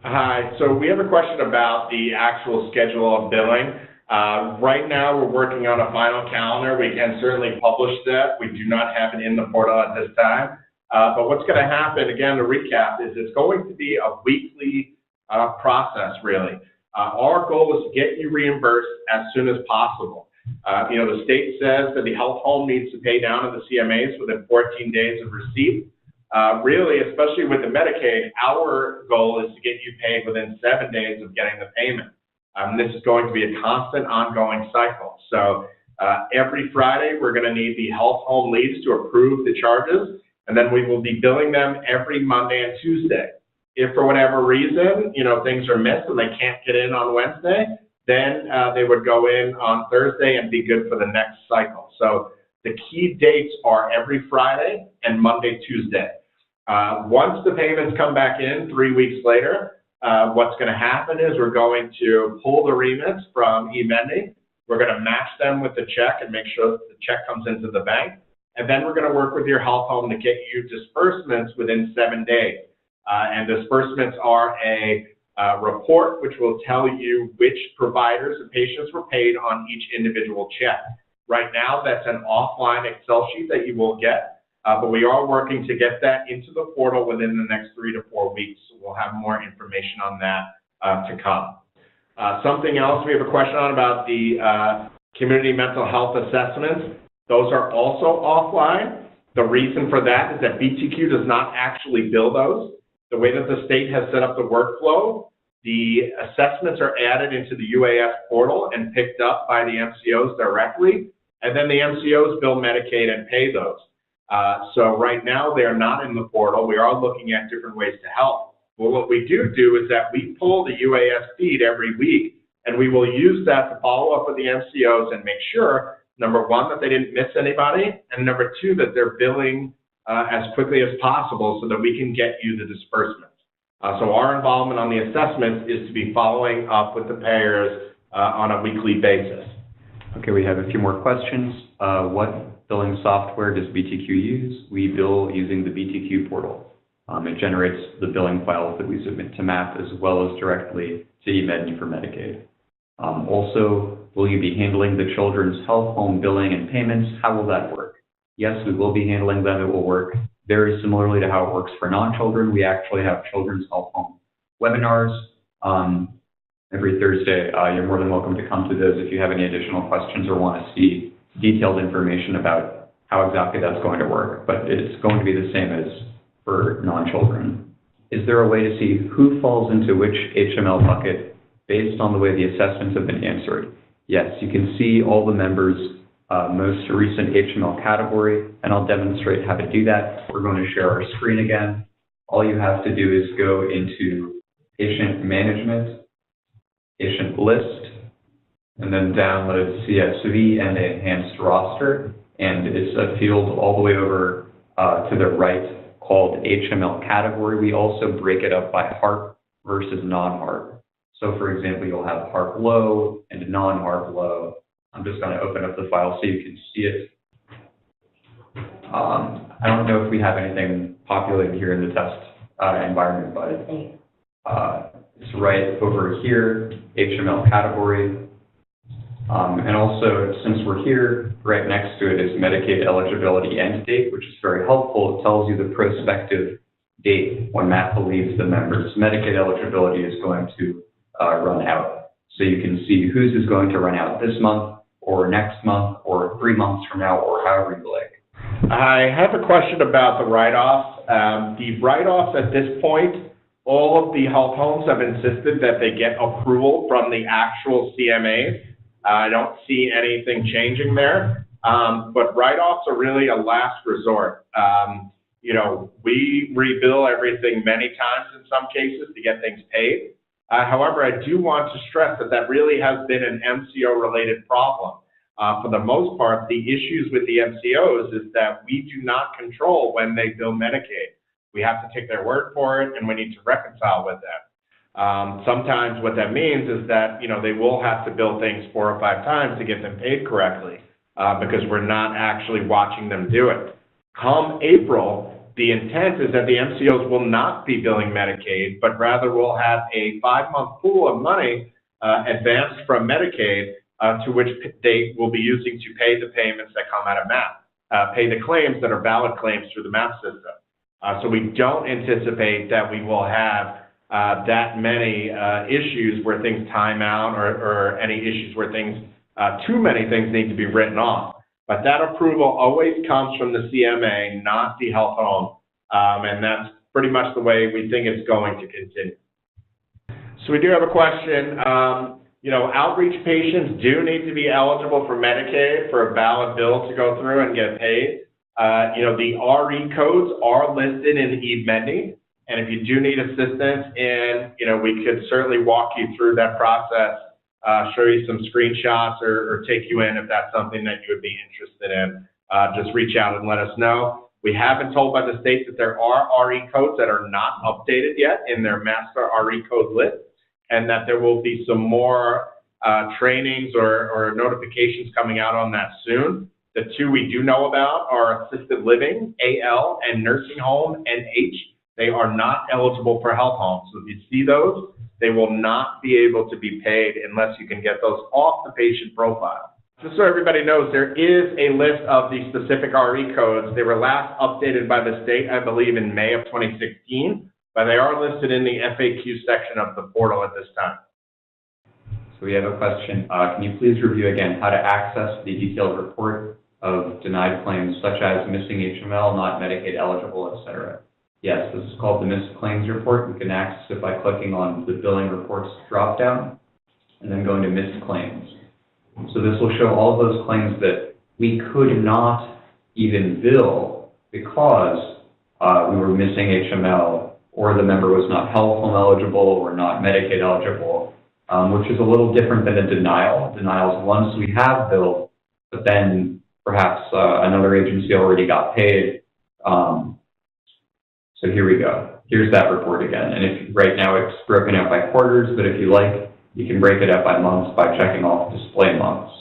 Hi. So we have a question about the actual schedule of billing. Right now, we're working on a final calendar. We can certainly publish that. We do not have it in the portal at this time. But what's going to happen, again, to recap, is it's going to be a weekly process, really. Our goal is to get you reimbursed as soon as possible. The state says that the health home needs to pay down to the CMAs within 14 days of receipt. Really, especially with the Medicaid, our goal is to get you paid within 7 days of getting the payment. This is going to be a constant, ongoing cycle. So every Friday, we're going to need the health home leads to approve the charges, and then we will be billing them every Monday and Tuesday. If for whatever reason, things are missed and they can't get in on Wednesday, then they would go in on Thursday and be good for the next cycle. So the key dates are every Friday and Monday, Tuesday. Once the payments come back in 3 weeks later, what's going to happen is we're going to pull the remits from eMending. We're going to match them with the check and make sure that the check comes into the bank. And then we're going to work with your health home to get you disbursements within 7 days. And disbursements are a report which will tell you which providers and patients were paid on each individual check. Right now, that's an offline Excel sheet that you will get. But we are working to get that into the portal within the next 3 to 4 weeks. So we'll have more information on that to come. Something else we have a question on about the community mental health assessments. Those are also offline. The reason for that is that BTQ does not actually bill those. The way that the state has set up the workflow, the assessments are added into the UAS portal and picked up by the MCOs directly, and then the MCOs bill Medicaid and pay those. So right now, they're not in the portal. We are looking at different ways to help. Well, what we do is that we pull the UAS feed every week, and we will use that to follow up with the MCOs and make sure, number one, that they didn't miss anybody, and number two, that they're billing as quickly as possible so that we can get you the disbursements. So our involvement on the assessments is to be following up with the payers on a weekly basis. Okay, we have a few more questions. What billing software does BTQ use? We bill using the BTQ portal. It generates the billing files that we submit to MAP as well as directly to eMedNY for Medicaid. Also, will you be handling the children's health home billing and payments? How will that work? Yes, we will be handling them. It will work very similarly to how it works for non-children. We actually have children's health home webinars every Thursday. You're more than welcome to come to those if you have any additional questions or want to see detailed information about how exactly that's going to work, but it's going to be the same as for non-children. Is there a way to see who falls into which HML bucket based on the way the assessments have been answered? Yes, you can see all the members' most recent HML category, and I'll demonstrate how to do that. We're going to share our screen again. All you have to do is go into Patient Management, Patient List, and then download CSV and Enhanced Roster, and it's a field all the way over to the right called HML category. We also break it up by HARP versus non-HARP. So for example, you'll have HARP low and non-HARP low. I'm just going to open up the file so you can see it. I don't know if we have anything populated here in the test environment, but it's right over here, HML category. And also, since we're here, right next to it is Medicaid eligibility end date, which is very helpful. It tells you the prospective date when MAP believes the member's Medicaid eligibility is going to run out. So you can see whose is going to run out this month, or next month, or 3 months from now, or however you like. I have a question about the write-offs. The write-offs at this point, all of the health homes have insisted that they get approval from the actual CMAs. I don't see anything changing there, but write-offs are really a last resort. We rebill everything many times in some cases to get things paid. However, I do want to stress that that really has been an MCO-related problem. For the most part, the issues with the MCOs is that we do not control when they bill Medicaid. We have to take their word for it, and we need to reconcile with them. Sometimes what that means is that they will have to bill things 4 or 5 times to get them paid correctly because we're not actually watching them do it. Come April, the intent is that the MCOs will not be billing Medicaid, but rather will have a 5-month pool of money advanced from Medicaid to which they will be using to pay the payments that come out of MAP, pay the claims that are valid claims through the MAP system. So we don't anticipate that we will have that many issues where things time out or any issues where things, too many things need to be written off. But that approval always comes from the CMA, not the health home, and that's pretty much the way we think it's going to continue. So we do have a question. Outreach patients do need to be eligible for Medicaid for a valid bill to go through and get paid. The RE codes are listed in eMedi, and if you do need assistance we could certainly walk you through that process, show you some screenshots or take you in if that's something that you would be interested in. Just reach out and let us know. We have been told by the state that there are RE codes that are not updated yet in their master RE code list, and that there will be some more trainings or notifications coming out on that soon. The two we do know about are assisted living, AL, and nursing home, NH. They are not eligible for health homes. So if you see those, they will not be able to be paid unless you can get those off the patient profile. Just so everybody knows, there is a list of the specific RE codes. They were last updated by the state, I believe, in May of 2016, but they are listed in the FAQ section of the portal at this time. So we have a question. Can you please review again how to access the detailed report of denied claims, such as missing HML, not Medicaid eligible, etc.? Yes, this is called the Missed Claims Report. You can access it by clicking on the Billing Reports dropdown and then going to Missed Claims. So this will show all of those claims that we could not even bill because we were missing HML, or the member was not health home eligible or not Medicaid eligible, which is a little different than a denial. Denial is once we have billed, but then perhaps another agency already got paid. So here we go. Here's that report again. And if right now it's broken out by quarters, but if you like, you can break it up by months by checking off display months.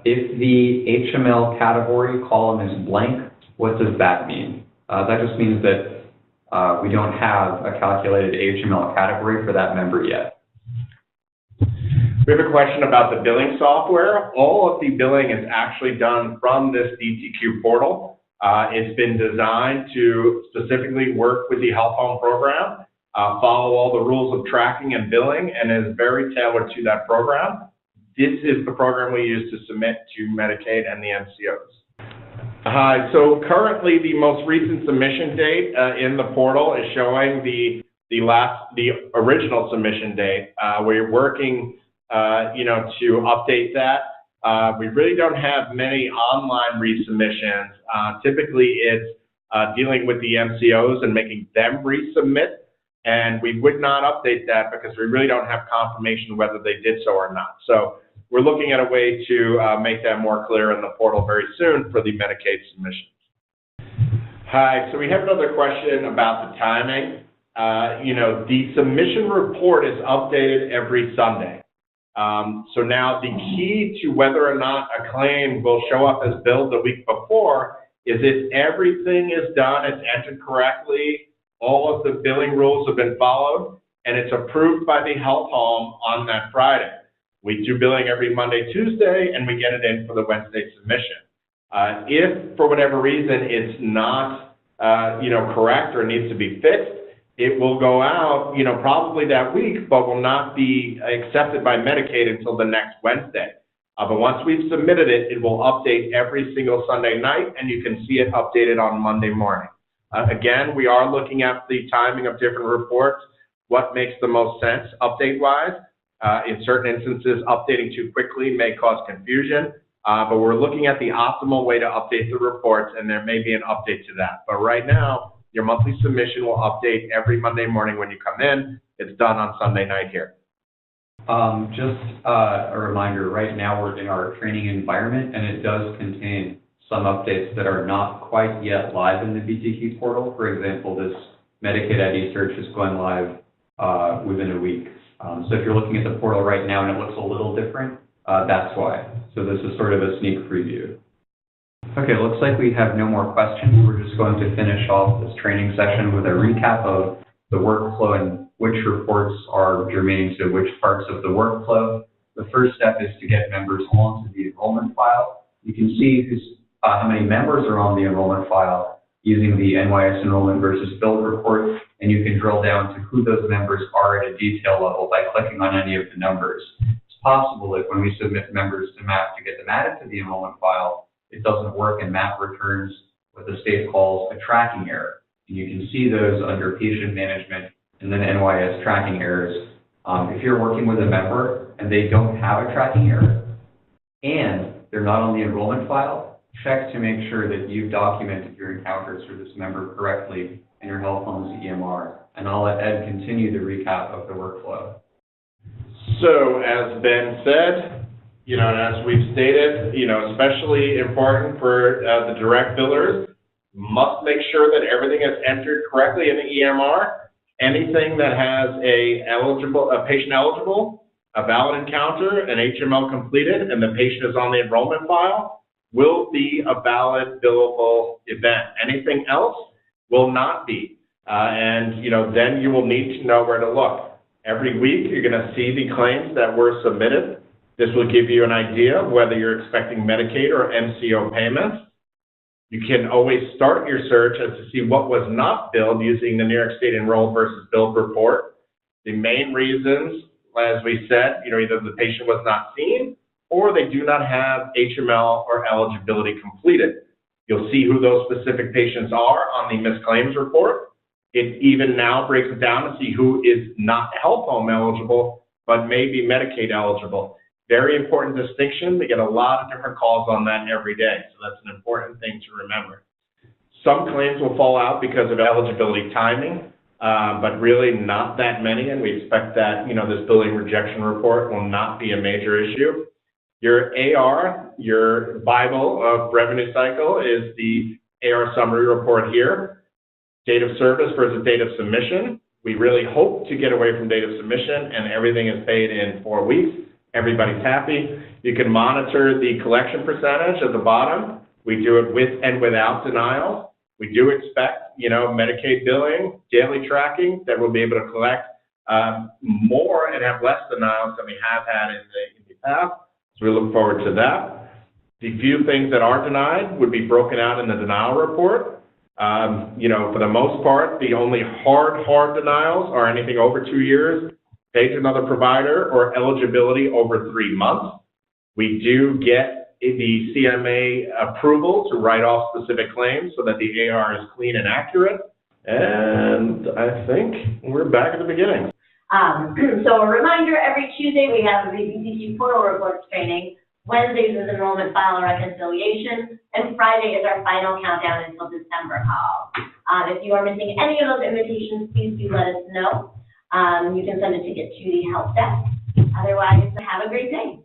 If the HML category column is blank, what does that mean? That just means that we don't have a calculated HML category for that member yet. We have a question about the billing software. All of the billing is actually done from this DTQ portal. It's been designed to specifically work with the health home program, follow all the rules of tracking and billing, and is very tailored to that program. This is the program we use to submit to Medicaid and the MCOs. So currently, the most recent submission date in the portal is showing the original submission date. We're working, to update that. We really don't have many online resubmissions. Typically, it's dealing with the MCOs and making them resubmit, and we would not update that because we really don't have confirmation whether they did so or not. So we're looking at a way to make that more clear in the portal very soon for the Medicaid submissions. Hi, so we have another question about the timing. The submission report is updated every Sunday. So now the key to whether or not a claim will show up as billed the week before is if everything is done, it's entered correctly, all of the billing rules have been followed, and it's approved by the health home on that Friday. We do billing every Monday, Tuesday, and we get it in for the Wednesday submission. If for whatever reason it's not, correct or needs to be fixed, it will go out, probably that week, but will not be accepted by Medicaid until the next Wednesday. But once we've submitted it, it will update every single Sunday night, and you can see it updated on Monday morning. Again, we are looking at the timing of different reports, what makes the most sense update-wise. In certain instances, updating too quickly may cause confusion, but we're looking at the optimal way to update the reports, and there may be an update to that. But right now, your monthly submission will update every Monday morning when you come in. It's done on Sunday night here. Just a reminder, right now we're in our training environment, and it does contain some updates that are not quite yet live in the BTQ portal. For example, this Medicaid ID search is going live within a week. So if you're looking at the portal right now and it looks a little different, that's why. So this is sort of a sneak preview. Okay, it looks like we have no more questions. We're just going to finish off this training session with a recap of the workflow and which reports are germane to which parts of the workflow. The first step is to get members onto the enrollment file. You can see how many members are on the enrollment file using the NYS enrollment versus build report, and you can drill down to who those members are at a detail level by clicking on any of the numbers. It's possible that when we submit members to MAP to get them added to the enrollment file, it doesn't work and MAP returns what the state calls a tracking error. And you can see those under patient management and then NYS tracking errors. If you're working with a member and they don't have a tracking error and they're not on the enrollment file, check to make sure that you've documented your encounters for this member correctly in your Health Homes EMR. And I'll let Ed continue the recap of the workflow. So as Ben said, and as we've stated, especially important for the direct billers, must make sure that everything is entered correctly in the EMR. Anything that has a patient eligible, a valid encounter, an HML completed, and the patient is on the enrollment file will be a valid billable event. Anything else will not be. Then you will need to know where to look. Every week, you're going to see the claims that were submitted. This will give you an idea of whether you're expecting Medicaid or MCO payments. You can always start your search as to see what was not billed using the New York State Enrolled versus Billed report. The main reasons, as we said, either the patient was not seen or they do not have HML or eligibility completed. You'll see who those specific patients are on the missed claims report. It even now breaks it down to see who is not health home eligible, but may be Medicaid eligible. Very important distinction. We get a lot of different calls on that every day, so that's an important thing to remember. Some claims will fall out because of eligibility timing, but really not that many, and we expect that this billing rejection report will not be a major issue. Your AR, your Bible of revenue cycle, is the AR summary report here. Date of service versus date of submission. We really hope to get away from date of submission and everything is paid in 4 weeks. Everybody's happy. You can monitor the collection percentage at the bottom. We do it with and without denials. We do expect, Medicaid billing, daily tracking, that we'll be able to collect more and have less denials than we have had in the past. So we look forward to that. The few things that are denied would be broken out in the denial report. For the most part, the only hard denials are anything over 2 years, paid to another provider, or eligibility over 3 months. We do get the CMA approval to write off specific claims so that the AR is clean and accurate. And I think we're back at the beginning. So a reminder, every Tuesday we have the BTQ portal reports training. Wednesdays is enrollment file reconciliation, and Friday is our final countdown until December call. If you are missing any of those invitations, please do let us know. You can send a ticket to the help desk. Otherwise, have a great day.